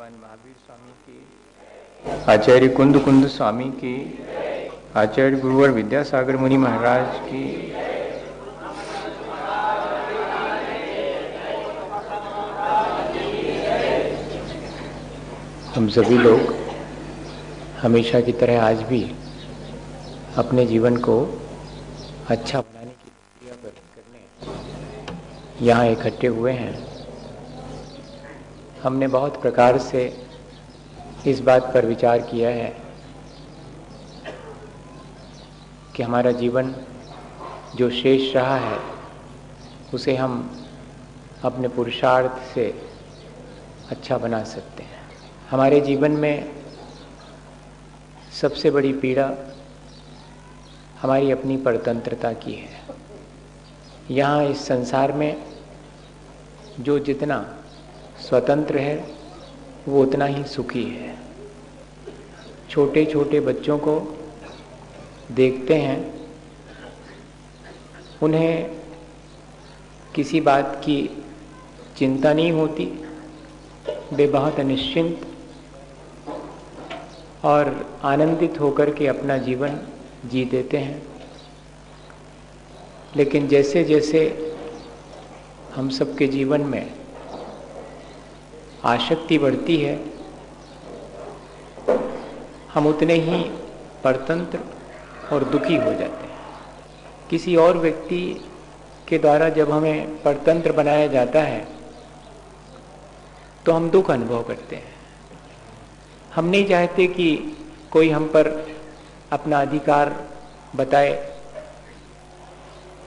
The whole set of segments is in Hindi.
भगवान महावीर स्वामी की, आचार्य कुंद कुंद स्वामी की, आचार्य गुरुवर विद्यासागर मुनि महाराज की। हम सभी लोग हमेशा की तरह आज भी अपने जीवन को अच्छा बनाने की प्रक्रिया करने यहाँ इकट्ठे हुए हैं। हमने बहुत प्रकार से इस बात पर विचार किया है कि हमारा जीवन जो शेष रहा है उसे हम अपने पुरुषार्थ से अच्छा बना सकते हैं। हमारे जीवन में सबसे बड़ी पीड़ा हमारी अपनी परतंत्रता की है। यहाँ इस संसार में जो जितना स्वतंत्र है वो उतना ही सुखी है। छोटे छोटे बच्चों को देखते हैं, उन्हें किसी बात की चिंता नहीं होती, वे बहुत निश्चिंत और आनंदित होकर के अपना जीवन जी देते हैं। लेकिन जैसे जैसे हम सबके जीवन में आसक्ति बढ़ती है, हम उतने ही परतंत्र और दुखी हो जाते हैं। किसी और व्यक्ति के द्वारा जब हमें परतंत्र बनाया जाता है तो हम दुख अनुभव करते हैं। हम नहीं चाहते कि कोई हम पर अपना अधिकार बताए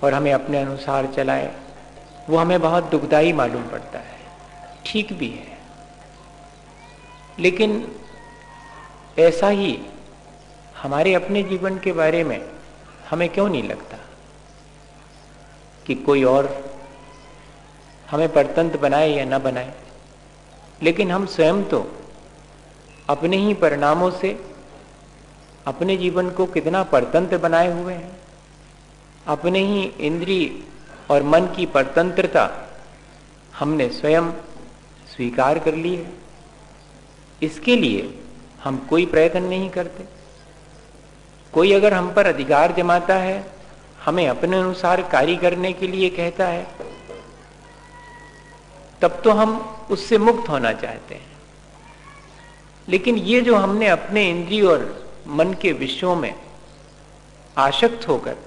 और हमें अपने अनुसार चलाए। वो हमें बहुत दुखदाई मालूम पड़ता है। ठीक भी है, लेकिन ऐसा ही हमारे अपने जीवन के बारे में हमें क्यों नहीं लगता कि कोई और हमें परतंत्र बनाए या न बनाए। लेकिन हम स्वयं तो अपने ही परिणामों से अपने जीवन को कितना परतंत्र बनाए हुए हैं। अपने ही इंद्रिय और मन की परतंत्रता हमने स्वयं स्वीकार कर ली है। इसके लिए हम कोई प्रयत्न नहीं करते। कोई अगर हम पर अधिकार जमाता है, हमें अपने अनुसार कार्य करने के लिए कहता है, तब तो हम उससे मुक्त होना चाहते हैं। लेकिन ये जो हमने अपने इंद्रिय और मन के विषयों में आसक्त होकर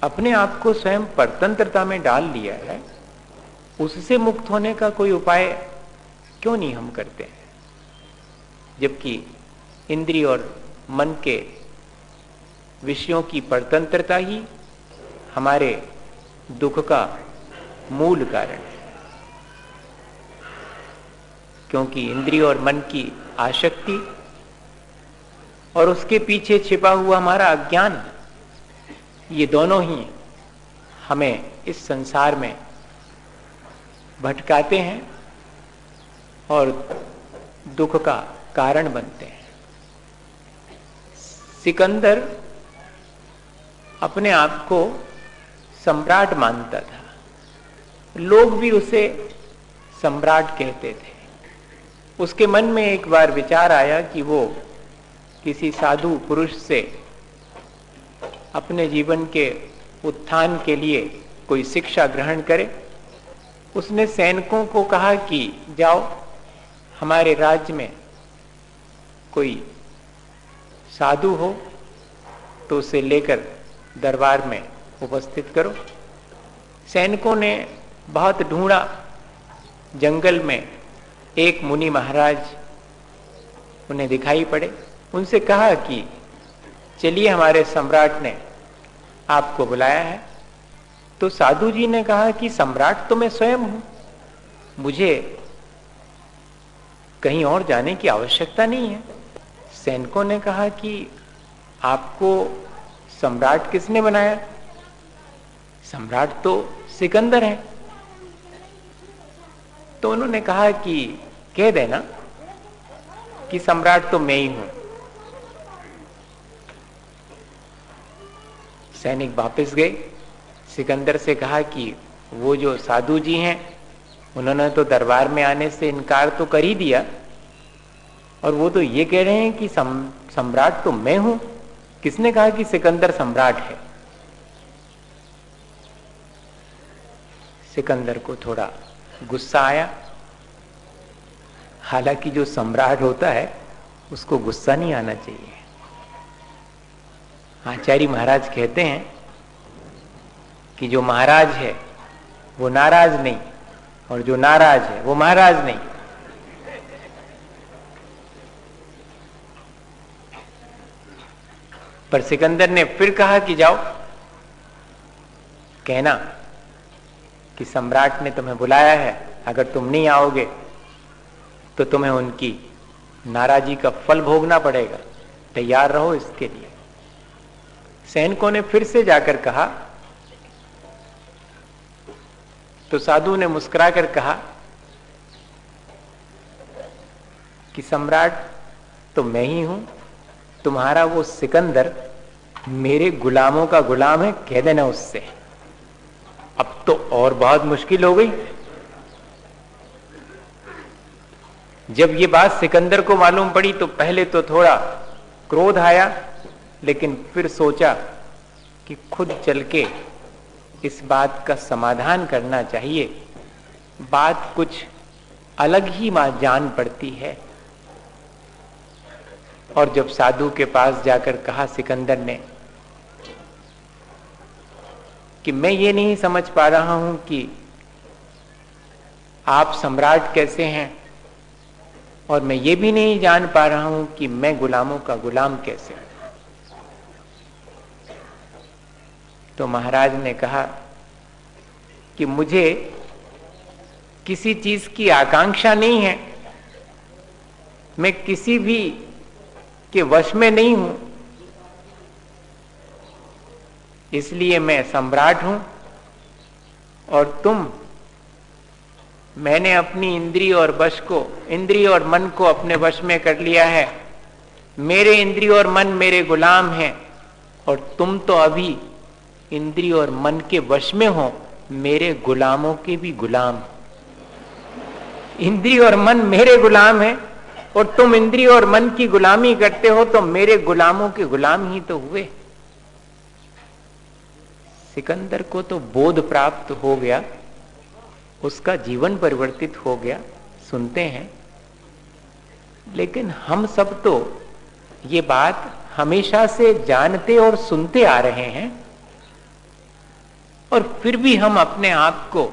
अपने आप को स्वयं परतंत्रता में डाल लिया है, उससे मुक्त होने का कोई उपाय क्यों नहीं हम करते हैं। जबकि इंद्रिय और मन के विषयों की परतंत्रता ही हमारे दुख का मूल कारण है। क्योंकि इंद्रिय और मन की आसक्ति और उसके पीछे छिपा हुआ हमारा अज्ञान, ये दोनों ही हमें इस संसार में भटकाते हैं और दुख का कारण बनते हैं। सिकंदर अपने आप को सम्राट मानता था। लोग भी उसे सम्राट कहते थे। उसके मन में एक बार विचार आया कि वो किसी साधु पुरुष से अपने जीवन के उत्थान के लिए कोई शिक्षा ग्रहण करे। उसने सैनिकों को कहा कि जाओ हमारे राज्य में कोई साधु हो तो उसे लेकर दरबार में उपस्थित करो। सैनिकों ने बहुत ढूंढा। जंगल में एक मुनि महाराज उन्हें दिखाई पड़े। उनसे कहा कि चलिए, हमारे सम्राट ने आपको बुलाया है। तो साधु जी ने कहा कि सम्राट तो मैं स्वयं हूं, मुझे कहीं और जाने की आवश्यकता नहीं है। सैनिकों ने कहा कि आपको सम्राट किसने बनाया? सम्राट तो सिकंदर है। तो उन्होंने कहा कि कह देना कि सम्राट तो मैं ही हूं। सैनिक वापस गए। सिकंदर से कहा कि वो जो साधु जी हैं उन्होंने तो दरबार में आने से इनकार तो कर ही दिया, और वो तो ये कह रहे हैं कि सम्राट तो मैं हूं। किसने कहा कि सिकंदर सम्राट है? सिकंदर को थोड़ा गुस्सा आया। हालांकि जो सम्राट होता है उसको गुस्सा नहीं आना चाहिए। आचार्य महाराज कहते हैं कि जो महाराज है वो नाराज नहीं, और जो नाराज है वो महाराज नहीं। पर सिकंदर ने फिर कहा कि जाओ, कहना कि सम्राट ने तुम्हें बुलाया है, अगर तुम नहीं आओगे तो तुम्हें उनकी नाराजी का फल भोगना पड़ेगा, तैयार रहो इसके लिए। सैनिकों ने फिर से जाकर कहा तो साधु ने मुस्कुराकर कहा कि सम्राट तो मैं ही हूं, तुम्हारा वो सिकंदर मेरे गुलामों का गुलाम है, कह देना उससे। अब तो और बहुत मुश्किल हो गई। जब ये बात सिकंदर को मालूम पड़ी तो पहले तो थोड़ा क्रोध आया, लेकिन फिर सोचा कि खुद चल के इस बात का समाधान करना चाहिए। बात कुछ अलग ही जान पड़ती है। और जब साधु के पास जाकर कहा सिकंदर ने कि मैं ये नहीं समझ पा रहा हूं कि आप सम्राट कैसे हैं, और मैं ये भी नहीं जान पा रहा हूं कि मैं गुलामों का गुलाम कैसे हूं। तो महाराज ने कहा कि मुझे किसी चीज की आकांक्षा नहीं है, मैं किसी भी के वश में नहीं हूं, इसलिए मैं सम्राट हूं। और मैंने अपनी इंद्रिय और मन को अपने वश में कर लिया है। मेरे इंद्रिय और मन मेरे गुलाम हैं, और तुम तो अभी इंद्रिय और मन के वश में हो, मेरे गुलामों के भी गुलाम। इंद्रिय और मन मेरे गुलाम है, और तुम इंद्रिय और मन की गुलामी करते हो, तो मेरे गुलामों के गुलाम ही तो हुए। सिकंदर को तो बोध प्राप्त हो गया, उसका जीवन परिवर्तित हो गया। सुनते हैं, लेकिन हम सब तो ये बात हमेशा से जानते और सुनते आ रहे हैं, और फिर भी हम अपने आप को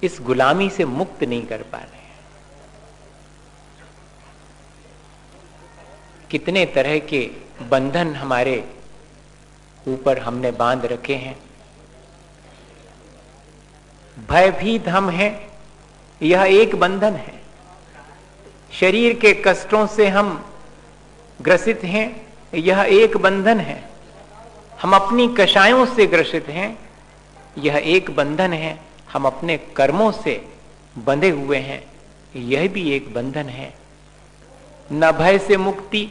इस गुलामी से मुक्त नहीं कर पा रहे हैं। कितने तरह के बंधन हमारे ऊपर हमने बांध रखे हैं। भयभीत हम हैं, यह एक बंधन है। शरीर के कष्टों से हम ग्रसित हैं, यह एक बंधन है। हम अपनी कषायों से ग्रसित हैं, यह एक बंधन है। हम अपने कर्मों से बंधे हुए हैं, यह भी एक बंधन है। न भय से मुक्ति,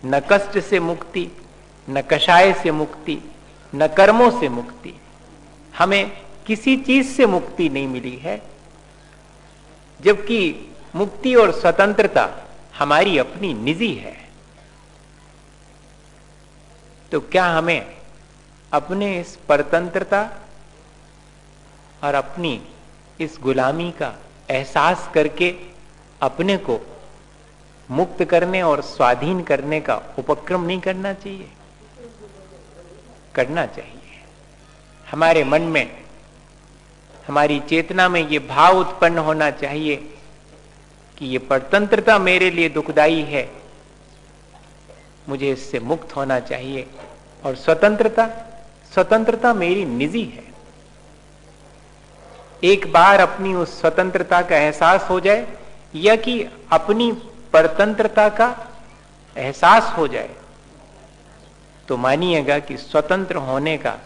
न कष्ट से मुक्ति, न कषाय से मुक्ति, न कर्मों से मुक्ति। हमें किसी चीज से मुक्ति नहीं मिली है, जबकि मुक्ति और स्वतंत्रता हमारी अपनी निजी है। तो क्या हमें अपने इस परतंत्रता और अपनी इस गुलामी का एहसास करके अपने को मुक्त करने और स्वाधीन करने का उपक्रम नहीं करना चाहिए? करना चाहिए। हमारे मन में, हमारी चेतना में ये भाव उत्पन्न होना चाहिए कि ये परतंत्रता मेरे लिए दुखदाई है, मुझे इससे मुक्त होना चाहिए। और स्वतंत्रता मेरी निजी है। एक बार अपनी उस स्वतंत्रता का एहसास हो जाए, या कि अपनी परतंत्रता का एहसास हो जाए, तो मानिएगा कि स्वतंत्र होने का,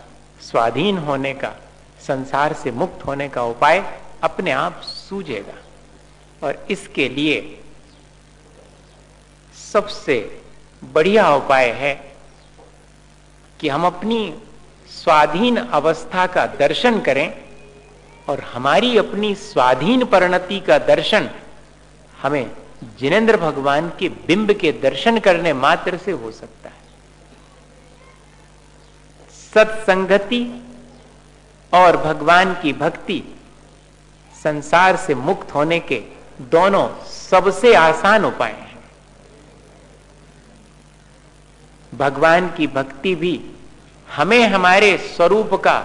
स्वाधीन होने का, संसार से मुक्त होने का उपाय अपने आप सूझेगा। और इसके लिए सबसे बढ़िया उपाय है कि हम अपनी स्वाधीन अवस्था का दर्शन करें, और हमारी अपनी स्वाधीन परिणति का दर्शन हमें जिनेंद्र भगवान के बिंब के दर्शन करने मात्र से हो सकता है। सत्संगति और भगवान की भक्ति संसार से मुक्त होने के दोनों सबसे आसान उपाय हैं। भगवान की भक्ति भी हमें हमारे स्वरूप का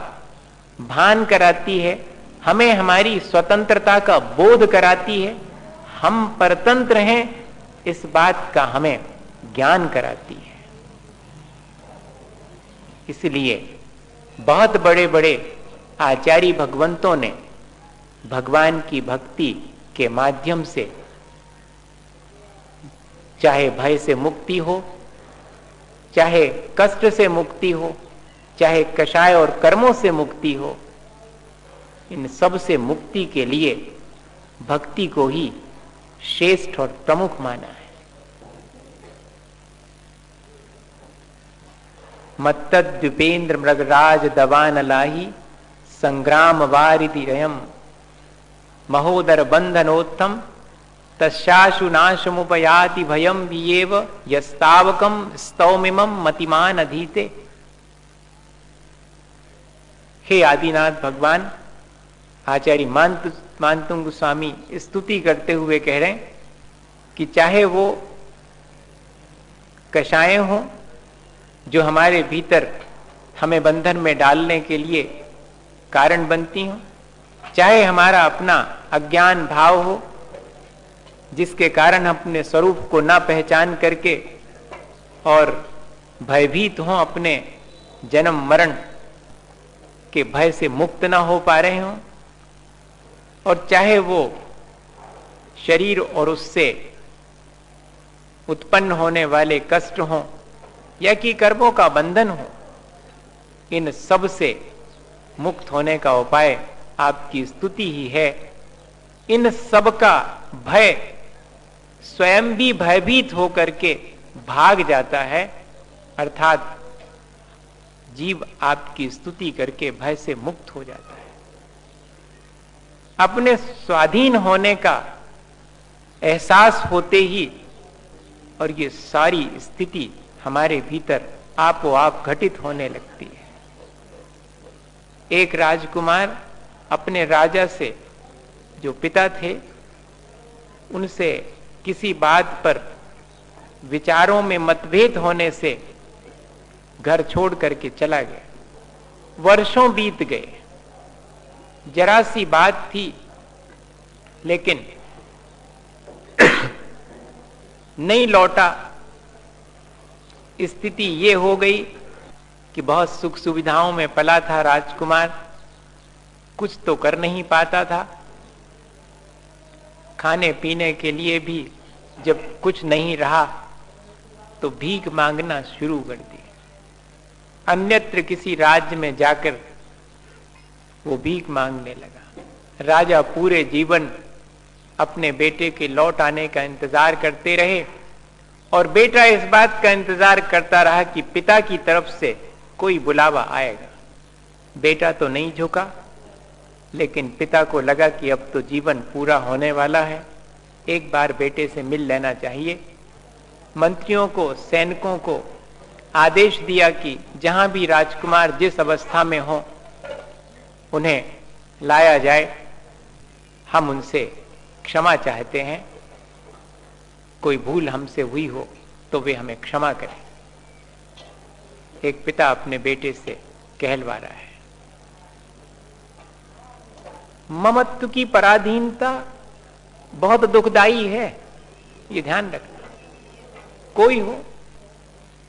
भान कराती है, हमें हमारी स्वतंत्रता का बोध कराती है, हम परतंत्र हैं इस बात का हमें ज्ञान कराती है। इसलिए बहुत बड़े बड़े आचार्य भगवंतों ने भगवान की भक्ति के माध्यम से चाहे भय से मुक्ति हो, चाहे कष्ट से मुक्ति हो, चाहे कषाय और कर्मों से मुक्ति हो, इन सब से मुक्ति के लिए भक्ति को ही श्रेष्ठ और प्रमुख माना है। मत्तद्विपेन्द्र मृगराज दवान लाही संग्राम वारिधि रयम महोदर बंधनोत्तम तस्याशु नाशमुपयाति भयम वियेव यस्तावकम स्तौमिमं मतिमान अधीते। हे आदिनाथ भगवान, आचार्य मानतुंग गोस्वामी स्तुति करते हुए कह रहे हैं कि चाहे वो कषायें हों जो हमारे भीतर हमें बंधन में डालने के लिए कारण बनती हों, चाहे हमारा अपना अज्ञान भाव हो जिसके कारण अपने स्वरूप को ना पहचान करके और भयभीत हों, अपने जन्म मरण के भय से मुक्त ना हो पा रहे हों, और चाहे वो शरीर और उससे उत्पन्न होने वाले कष्ट हों या कि कर्मों का बंधन हो, इन सब से मुक्त होने का उपाय आपकी स्तुति ही है। इन सब का भय स्वयं भी भयभीत होकर के भाग जाता है, अर्थात जीव आपकी स्तुति करके भय से मुक्त हो जाता है। अपने स्वाधीन होने का एहसास होते ही और ये सारी स्थिति हमारे भीतर आपो आप घटित होने लगती है। एक राजकुमार अपने राजा से, जो पिता थे, उनसे किसी बात पर विचारों में मतभेद होने से घर छोड़ करके चला गया। वर्षों बीत गए, जरा सी बात थी, लेकिन नहीं लौटा। स्थिति ये हो गई कि बहुत सुख सुविधाओं में पला था राजकुमार, कुछ तो कर नहीं पाता था। खाने पीने के लिए भी जब कुछ नहीं रहा तो भीख मांगना शुरू कर दी। अन्यत्र किसी राज्य में जाकर वो भीख मांगने लगा। राजा पूरे जीवन अपने बेटे के लौट आने का इंतजार करते रहे और बेटा इस बात का इंतजार करता रहा कि पिता की तरफ से कोई बुलावा आएगा। बेटा तो नहीं झुका, लेकिन पिता को लगा कि अब तो जीवन पूरा होने वाला है, एक बार बेटे से मिल लेना चाहिए। मंत्रियों को, सैनिकों को आदेश दिया कि जहां भी राजकुमार जिस अवस्था में हो उन्हें लाया जाए, हम उनसे क्षमा चाहते हैं, कोई भूल हमसे हुई हो तो वे हमें क्षमा करें। एक पिता अपने बेटे से कहलवा रहा है। ममत्व की पराधीनता बहुत दुखदाई है, ये ध्यान रखना। कोई हो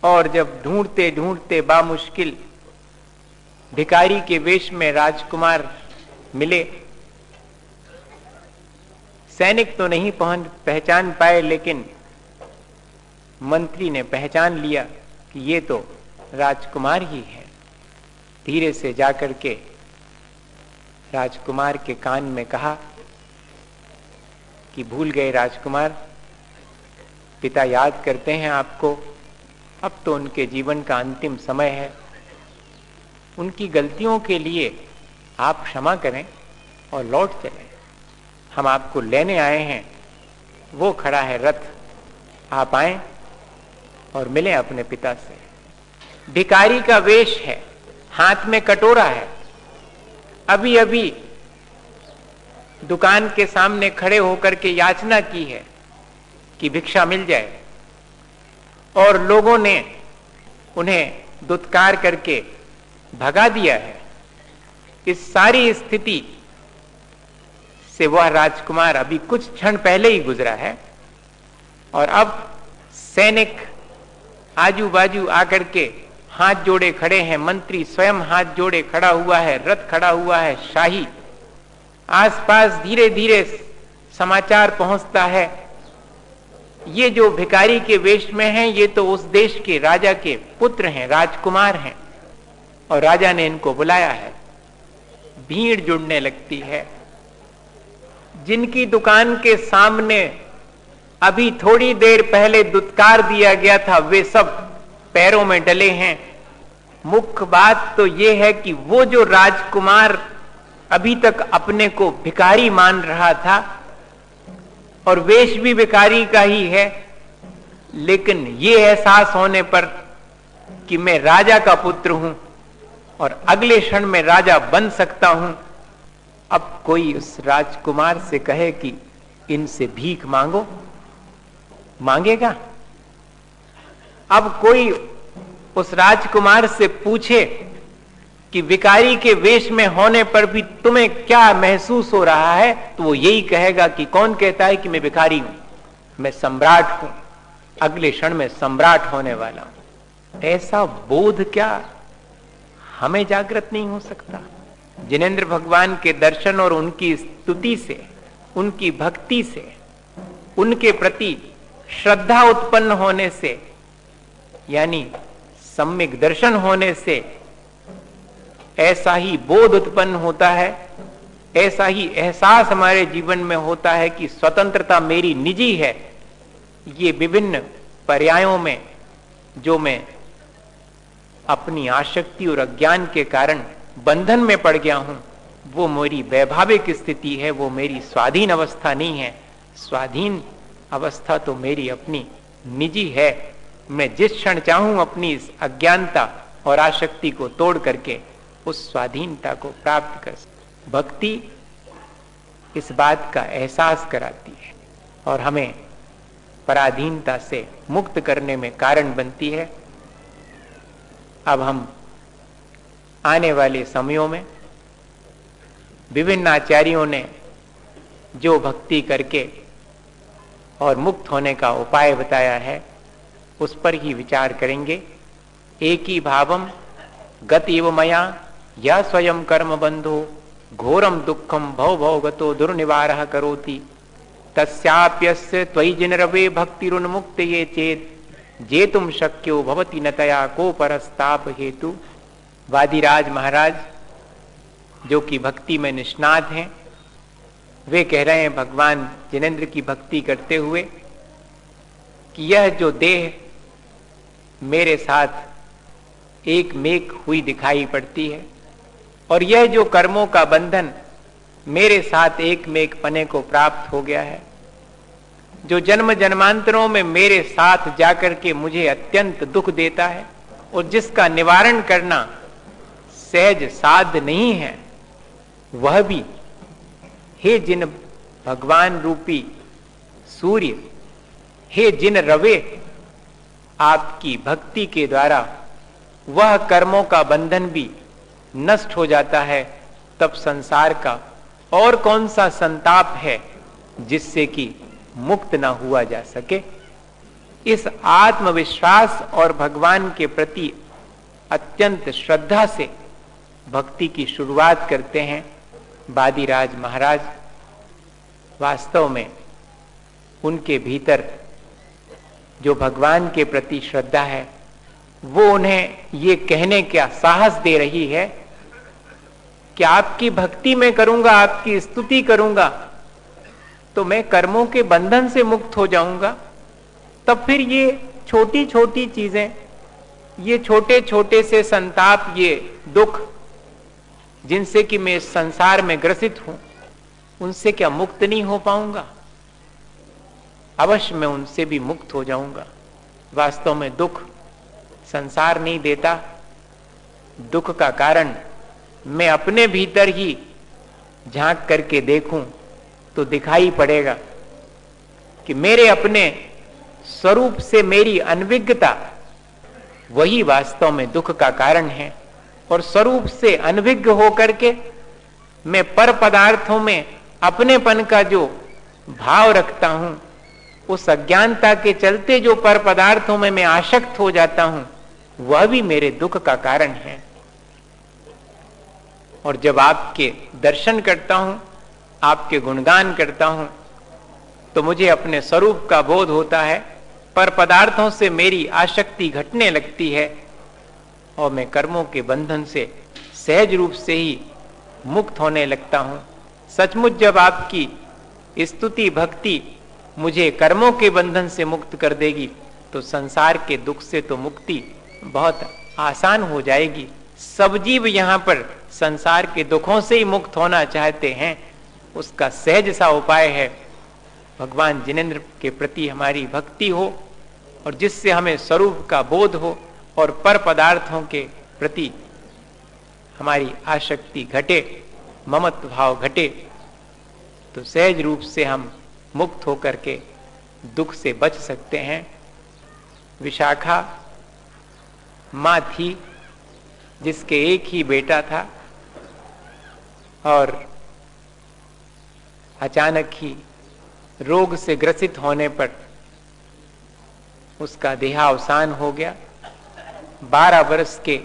और जब ढूंढते ढूंढते बामुश्किल भिखारी के वेश में राजकुमार मिले, सैनिक तो नहीं पहचान पाए, लेकिन मंत्री ने पहचान लिया कि ये तो राजकुमार ही है। धीरे से जाकर के राजकुमार के कान में कहा कि भूल गए राजकुमार, पिता याद करते हैं आपको, अब तो उनके जीवन का अंतिम समय है, उनकी गलतियों के लिए आप क्षमा करें और लौट चलें। हम आपको लेने आए हैं वो खड़ा है रथ, आप आए और मिले अपने पिता से। भिखारी का वेश है, हाथ में कटोरा है, अभी अभी दुकान के सामने खड़े होकर के याचना की है कि भिक्षा मिल जाए, और लोगों ने उन्हें दुत्कार करके भगा दिया है। इस सारी स्थिति से वह राजकुमार अभी कुछ क्षण पहले ही गुजरा है, और अब सैनिक आजू बाजू आकर के हाथ जोड़े खड़े हैं, मंत्री स्वयं हाथ जोड़े खड़ा हुआ है, रथ खड़ा हुआ है शाही। आसपास धीरे धीरे समाचार पहुंचता है, ये जो भिखारी के वेश में हैं ये तो उस देश के राजा के पुत्र हैं, राजकुमार हैं, और राजा ने इनको बुलाया है। भीड़ जुड़ने लगती है। जिनकी दुकान के सामने अभी थोड़ी देर पहले दुत्कार दिया गया था, वे सब पैरों में डले हैं। मुख्य बात तो यह है कि वो जो राजकुमार अभी तक अपने को भिखारी मान रहा था, और वेश भी भिखारी का ही है, लेकिन ये एहसास होने पर कि मैं राजा का पुत्र हूं और अगले क्षण में राजा बन सकता हूं, अब कोई उस राजकुमार से कहे कि इनसे भीख मांगो, मांगेगा? अब कोई उस राजकुमार से पूछे कि भिखारी के वेश में होने पर भी तुम्हें क्या महसूस हो रहा है, तो वो यही कहेगा कि कौन कहता है कि मैं भिखारी हूं, मैं सम्राट हूं, अगले क्षण में सम्राट होने वाला हूं। ऐसा बोध क्या हमें जागृत नहीं हो सकता? जिनेंद्र भगवान के दर्शन और उनकी स्तुति से, उनकी भक्ति से, उनके प्रति श्रद्धा उत्पन्न होने से, यानी सम्यक दर्शन होने से ऐसा ही बोध उत्पन्न होता है, ऐसा ही एहसास हमारे जीवन में होता है कि स्वतंत्रता मेरी निजी है। ये विभिन्न पर्यायों में जो मैं अपनी आसक्ति और अज्ञान के कारण बंधन में पड़ गया हूं, वो मेरी वैभाविक स्थिति है, वो मेरी स्वाधीन अवस्था नहीं है। स्वाधीन अवस्था तो मेरी अपनी निजी है। मैं जिस क्षण चाहूं अपनी इस अज्ञानता और आसक्ति को तोड़ करके उस स्वाधीनता को प्राप्त कर सकते। भक्ति इस बात का एहसास कराती है और हमें पराधीनता से मुक्त करने में कारण बनती है। अब हम आने वाले समयों में विभिन्न आचार्यों ने जो भक्ति करके और मुक्त होने का उपाय बताया है, उस पर ही विचार करेंगे। एक ही भावम गतिव मया या स्वयं कर्म बंधो घोरम दुखम भव भव गतो दुर्निवारः करोति तस्याप्यस्य त्वयि जिनरवे भक्तिरुन्मुक्त ये चेत जेतुम शक्यो भवति न तया को परस्ताप हेतु। वादिराज महाराज जो कि भक्ति में निष्णात हैं, वे कह रहे हैं भगवान जिनेंद्र की भक्ति करते हुए कि यह जो देह मेरे साथ एक मेक हुई दिखाई पड़ती है, और यह जो कर्मों का बंधन मेरे साथ एक मेक पने को प्राप्त हो गया है, जो जन्म जन्मांतरों में मेरे साथ जाकर के मुझे अत्यंत दुख देता है और जिसका निवारण करना सहज साध्य नहीं है, वह भी हे जिन भगवान रूपी सूर्य, हे जिन रवे, आपकी भक्ति के द्वारा वह कर्मों का बंधन भी नष्ट हो जाता है, तब संसार का और कौन सा संताप है जिससे कि मुक्त ना हुआ जा सके। इस आत्मविश्वास और भगवान के प्रति अत्यंत श्रद्धा से भक्ति की शुरुआत करते हैं वादिराज महाराज। वास्तव में उनके भीतर जो भगवान के प्रति श्रद्धा है, वो उन्हें ये कहने का साहस दे रही है कि आपकी भक्ति मैं करूंगा, आपकी स्तुति करूंगा, तो मैं कर्मों के बंधन से मुक्त हो जाऊंगा। तब फिर ये छोटी छोटी चीजें, ये छोटे छोटे से संताप, ये दुख जिनसे कि मैं इस संसार में ग्रसित हूं, उनसे क्या मुक्त नहीं हो पाऊंगा? अवश्य मैं उनसे भी मुक्त हो जाऊंगा। वास्तव में दुख संसार नहीं देता, दुख का कारण मैं अपने भीतर ही झांक करके देखूं तो दिखाई पड़ेगा कि मेरे अपने स्वरूप से मेरी अनभिज्ञता वही वास्तव में दुख का कारण है। और स्वरूप से अनभिज्ञ होकर के मैं पर पदार्थों में अपनेपन का जो भाव रखता हूं, उस अज्ञानता के चलते जो पर पदार्थों में मैं आसक्त हो जाता हूं, वह भी मेरे दुख का कारण है। और जब आपके दर्शन करता हूं, आपके गुणगान करता हूं, तो मुझे अपने स्वरूप का बोध होता है, पर पदार्थों से मेरी आसक्ति घटने लगती है और मैं कर्मों के बंधन से सहज रूप से ही मुक्त होने लगता हूं। सचमुच जब आपकी स्तुति भक्ति मुझे कर्मों के बंधन से मुक्त कर देगी तो संसार के दुख से तो मुक्ति बहुत आसान हो जाएगी। सब जीव यहाँ पर संसार के दुखों से ही मुक्त होना चाहते हैं। उसका सहज सा उपाय है भगवान जिनेंद्र के प्रति हमारी भक्ति हो और जिससे हमें स्वरूप का बोध हो और पर पदार्थों के प्रति हमारी आसक्ति घटे, ममत्व भाव घटे, तो सहज रूप से हम मुक्त होकर के दुख से बच सकते हैं। विशाखा मां थी जिसके एक ही बेटा था और अचानक ही रोग से ग्रसित होने पर उसका देहावसान हो गया। 12 वर्ष के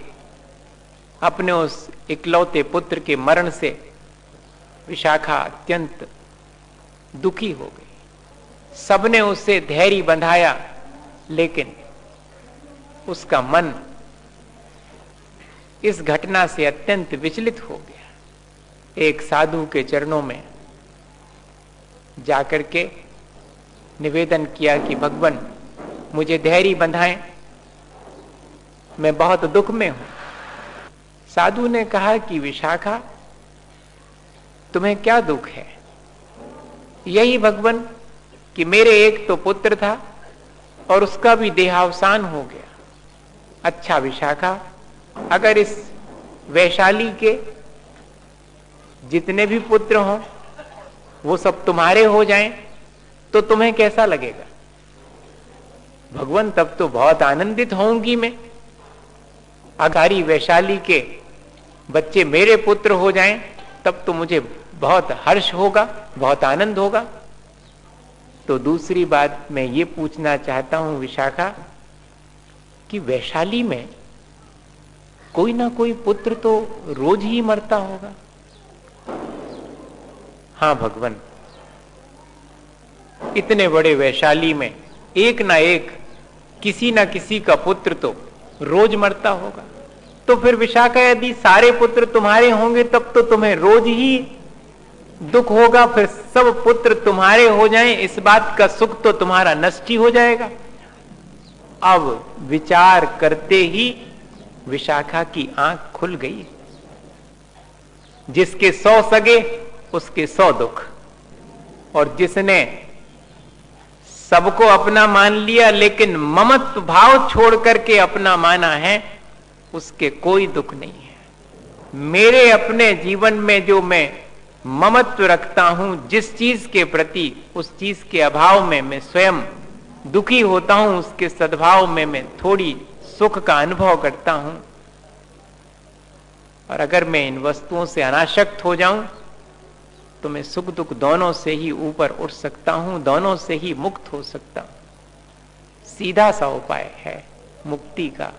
अपने उस इकलौते पुत्र के मरण से विशाखा अत्यंत दुखी हो गई। सबने उसे धैर्य बंधाया, लेकिन उसका मन इस घटना से अत्यंत विचलित हो गया। एक साधु के चरणों में जाकर के निवेदन किया कि भगवान मुझे धैर्य बंधाएं, मैं बहुत दुख में हूं। साधु ने कहा कि विशाखा, तुम्हें क्या दुख है? यही भगवान कि मेरे एक तो पुत्र था और उसका भी देहावसान हो गया। अच्छा विशाखा, अगर इस वैशाली के जितने भी पुत्र हों वो सब तुम्हारे हो जाएं तो तुम्हें कैसा लगेगा? भगवान, तब तो बहुत आनंदित होंगी मैं। अगारी वैशाली के बच्चे मेरे पुत्र हो जाएं तब तो मुझे बहुत हर्ष होगा, बहुत आनंद होगा। तो दूसरी बात मैं ये पूछना चाहता हूं विशाखा कि वैशाली में कोई ना कोई पुत्र तो रोज ही मरता होगा। हाँ भगवान, इतने बड़े वैशाली में एक ना एक किसी ना किसी का पुत्र तो रोज मरता होगा। तो फिर विशाखा, यदि सारे पुत्र तुम्हारे होंगे तब तो तुम्हें रोज ही दुख होगा, फिर सब पुत्र तुम्हारे हो जाएं, इस बात का सुख तो तुम्हारा नष्ट ही हो जाएगा। अब विचार करते ही विशाखा की आंख खुल गई। जिसके 100 सगे उसके 100 दुख, और जिसने सबको अपना मान लिया लेकिन ममत्व भाव छोड़ करके अपना माना है, उसके कोई दुख नहीं है। मेरे अपने जीवन में जो मैं ममत्व रखता हूं जिस चीज के प्रति, उस चीज के अभाव में मैं स्वयं दुखी होता हूं, उसके सद्भाव में मैं थोड़ी सुख का अनुभव करता हूं। और अगर मैं इन वस्तुओं से अनासक्त हो जाऊं तो मैं सुख दुख दोनों से ही ऊपर उठ सकता हूं, दोनों से ही मुक्त हो सकता हूं। सीधा सा उपाय है मुक्ति का।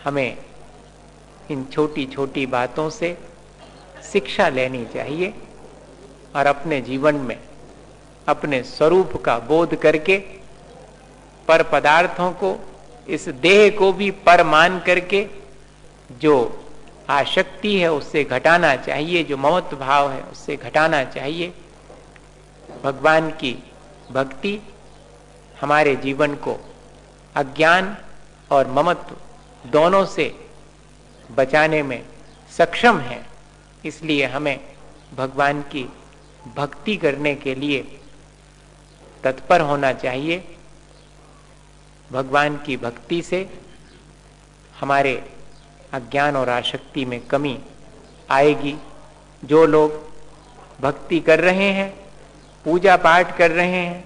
हमें इन छोटी छोटी बातों से शिक्षा लेनी चाहिए और अपने जीवन में अपने स्वरूप का बोध करके पर पदार्थों को, इस देह को भी पर मान करके जो आसक्ति है उससे घटाना चाहिए, जो ममत्व भाव है उससे घटाना चाहिए। भगवान की भक्ति हमारे जीवन को अज्ञान और ममत्व दोनों से बचाने में सक्षम है। इसलिए हमें भगवान की भक्ति करने के लिए तत्पर होना चाहिए। भगवान की भक्ति से हमारे अज्ञान और आसक्ति में कमी आएगी। जो लोग भक्ति कर रहे हैं, पूजा पाठ कर रहे हैं,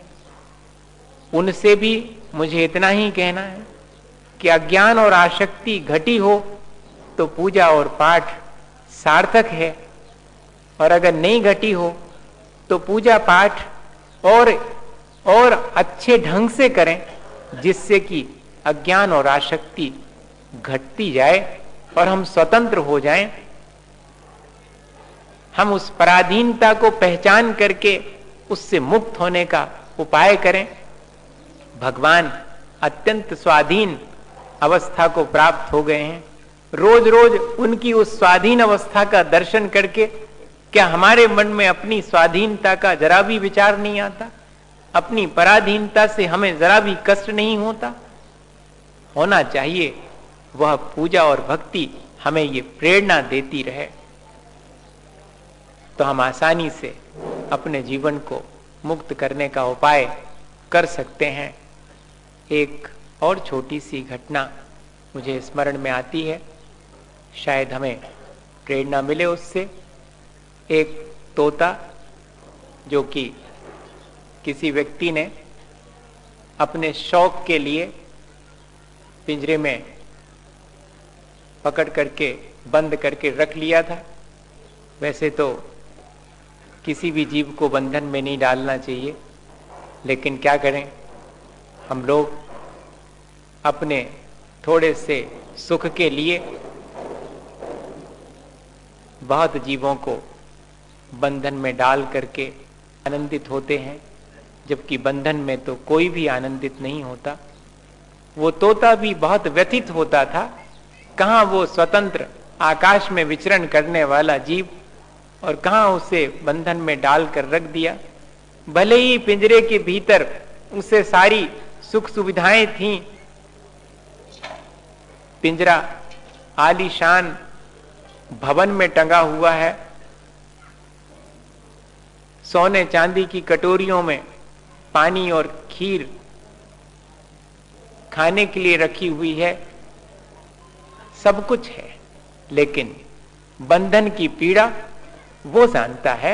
उनसे भी मुझे इतना ही कहना है कि अज्ञान और आसक्ति घटी हो तो पूजा और पाठ सार्थक है, और अगर नहीं घटी हो तो पूजा पाठ और अच्छे ढंग से करें, जिससे कि अज्ञान और आसक्ति घटती जाए और हम स्वतंत्र हो जाएं। हम उस पराधीनता को पहचान करके उससे मुक्त होने का उपाय करें। भगवान अत्यंत स्वाधीन अवस्था को प्राप्त हो गए हैं। रोज रोज उनकी उस स्वाधीन अवस्था का दर्शन करके क्या हमारे मन में अपनी स्वाधीनता का जरा भी विचार नहीं आता? अपनी पराधीनता से हमें जरा भी कष्ट नहीं होता? होना चाहिए। वह पूजा और भक्ति हमें ये प्रेरणा देती रहे तो हम आसानी से अपने जीवन को मुक्त करने का उपाय कर सकते हैं। एक और छोटी सी घटना मुझे स्मरण में आती है, शायद हमें प्रेरणा मिले उससे। एक तोता जो कि किसी व्यक्ति ने अपने शौक के लिए पिंजरे में पकड़ करके बंद करके रख लिया था। वैसे तो किसी भी जीव को बंधन में नहीं डालना चाहिए, लेकिन क्या करें, हम लोग अपने थोड़े से सुख के लिए बहुत जीवों को बंधन में डाल करके आनंदित होते हैं, जबकि बंधन में तो कोई भी आनंदित नहीं होता। वो तोता भी बहुत व्यथित होता था। कहाँ वो स्वतंत्र आकाश में विचरण करने वाला जीव, और कहाँ उसे बंधन में डालकर रख दिया। भले ही पिंजरे के भीतर उसे सारी सुख सुविधाएं थीं, पिंजरा आलीशान भवन में टंगा हुआ है, सोने चांदी की कटोरियों में पानी और खीर खाने के लिए रखी हुई है, सब कुछ है, लेकिन बंधन की पीड़ा वो जानता है।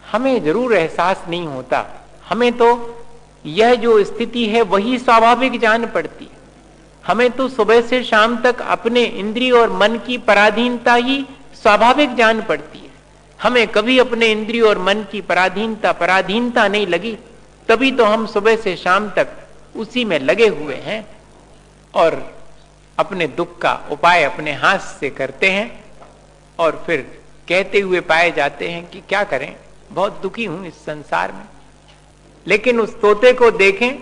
हमें जरूर एहसास नहीं होता, हमें तो यह जो स्थिति है वही स्वाभाविक जान पड़ती है। हमें तो सुबह से शाम तक अपने इंद्रिय और मन की पराधीनता ही स्वाभाविक जान पड़ती है। हमें कभी अपने इंद्रिय और मन की पराधीनता नहीं लगी, तभी तो हम सुबह से शाम तक उसी में लगे हुए हैं और अपने दुख का उपाय अपने हाथ से करते हैं, और फिर कहते हुए पाए जाते हैं कि क्या करें, बहुत दुखी हूं इस संसार में। लेकिन उस तोते को देखें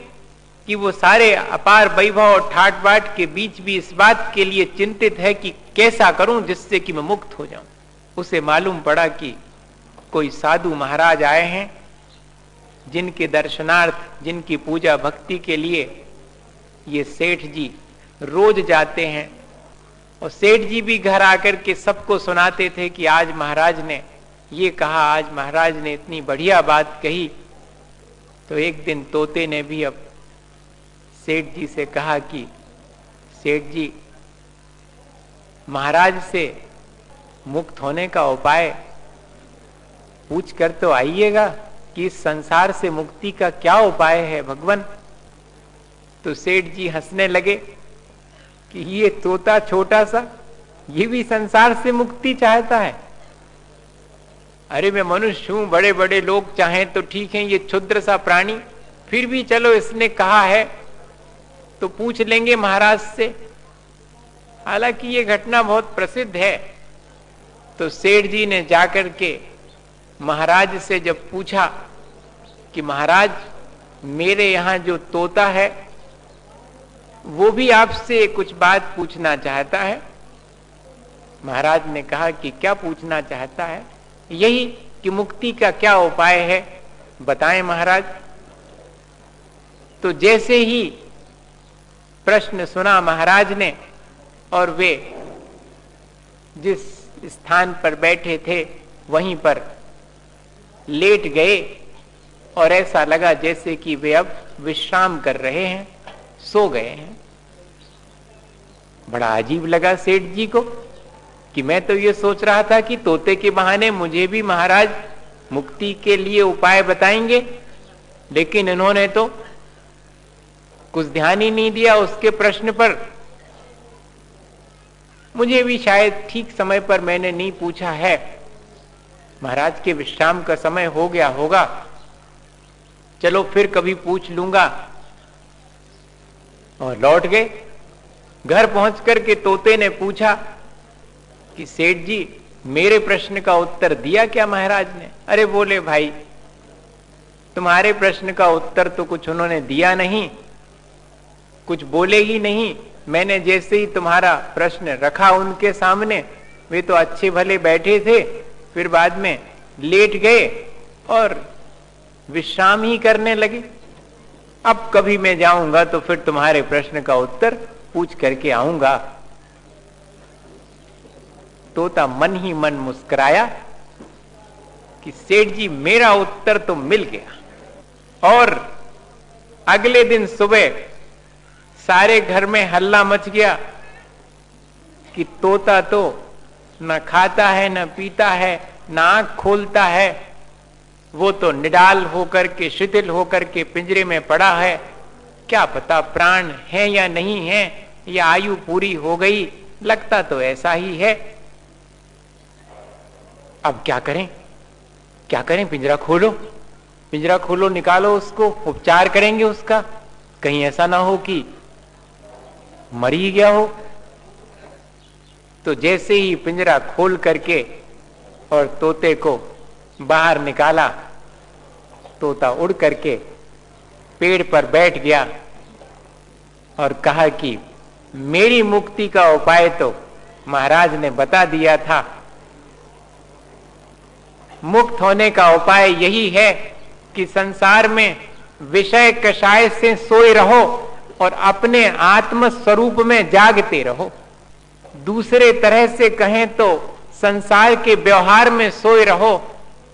कि वो सारे अपार वैभव और ठाट बाट के बीच भी इस बात के लिए चिंतित है कि कैसा करूं जिससे कि मैं मुक्त हो जाऊं। उसे मालूम पड़ा कि कोई साधु महाराज आए हैं, जिनके दर्शनार्थ, जिनकी पूजा भक्ति के लिए ये सेठ जी रोज जाते हैं। और सेठ जी भी घर आकर के सबको सुनाते थे कि आज महाराज ने ये कहा, आज महाराज ने इतनी बढ़िया बात कही। तो एक दिन तोते ने भी अब सेठ जी से कहा कि सेठ जी, महाराज से मुक्त होने का उपाय पूछ कर तो आइएगा कि इस संसार से मुक्ति का क्या उपाय है भगवान। तो सेठ जी हंसने लगे कि ये तोता छोटा सा, ये भी संसार से मुक्ति चाहता है। अरे मैं मनुष्य हूं, बड़े बड़े लोग चाहें तो ठीक है, ये क्षुद्र सा प्राणी, फिर भी चलो इसने कहा है तो पूछ लेंगे महाराज से। हालांकि ये घटना बहुत प्रसिद्ध है। तो सेठ जी ने जाकर के महाराज से जब पूछा कि महाराज, मेरे यहां जो तोता है वो भी आपसे कुछ बात पूछना चाहता है। महाराज ने कहा कि क्या पूछना चाहता है? यही कि मुक्ति का क्या उपाय है, बताएं महाराज। तो जैसे ही प्रश्न सुना महाराज ने और वे जिस स्थान पर बैठे थे वहीं पर लेट गए और ऐसा लगा जैसे कि वे अब विश्राम कर रहे हैं, सो गए हैं। बड़ा अजीब लगा सेठ जी को कि मैं तो ये सोच रहा था कि तोते के बहाने मुझे भी महाराज मुक्ति के लिए उपाय बताएंगे, लेकिन इन्होंने तो कुछ ध्यान ही नहीं दिया उसके प्रश्न पर। मुझे भी शायद ठीक समय पर मैंने नहीं पूछा है। महाराज के विश्राम का समय हो गया होगा, चलो फिर कभी पूछ लूंगा। और लौट गए। घर पहुंच करके तोते ने पूछा कि सेठ जी मेरे प्रश्न का उत्तर दिया क्या महाराज ने? अरे बोले भाई तुम्हारे प्रश्न का उत्तर तो कुछ उन्होंने दिया नहीं, कुछ बोले ही नहीं। मैंने जैसे ही तुम्हारा प्रश्न रखा उनके सामने, वे तो अच्छे भले बैठे थे, फिर बाद में लेट गए और विश्राम ही करने लगे। अब कभी मैं जाऊंगा तो फिर तुम्हारे प्रश्न का उत्तर पूछ करके आऊंगा। तोता मन ही मन मुस्कुराया कि सेठ जी मेरा उत्तर तो मिल गया। और अगले दिन सुबह सारे घर में हल्ला मच गया कि तोता तो न खाता है, न पीता है, न आंख खोलता है, वो तो निडाल होकर के, शिथिल होकर के पिंजरे में पड़ा है। क्या पता प्राण है या नहीं है, या आयु पूरी हो गई, लगता तो ऐसा ही है। अब क्या करें, क्या करें? पिंजरा खोलो, पिंजरा खोलो, निकालो उसको, उपचार करेंगे उसका, कहीं ऐसा ना हो कि मर ही गया हो। तो जैसे ही पिंजरा खोल करके और तोते को बाहर निकाला, तोता उड़ करके पेड़ पर बैठ गया और कहा कि मेरी मुक्ति का उपाय तो महाराज ने बता दिया था। मुक्त होने का उपाय यही है कि संसार में विषय कषाय से सोए रहो और अपने आत्म स्वरूप में जागते रहो। दूसरे तरह से कहें तो संसार के व्यवहार में सोए रहो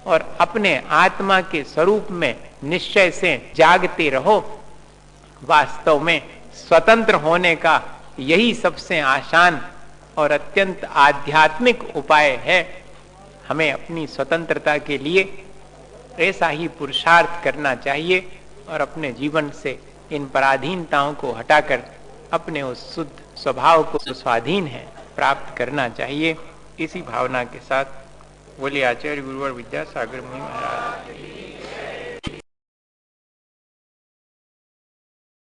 और अपने आत्मा के स्वरूप में निश्चय से जागते रहो। वास्तव में स्वतंत्र होने का यही सबसे आसान और अत्यंत आध्यात्मिक उपाय है। हमें अपनी स्वतंत्रता के लिए ऐसा ही पुरुषार्थ करना चाहिए और अपने जीवन से इन पराधीनताओं को हटाकर अपने उस शुद्ध स्वभाव को स्वाधीन है प्राप्त करना चाहिए। इसी भावना के साथ बोले आचार्य गुरुवर विद्यासागर मुनि महाराज।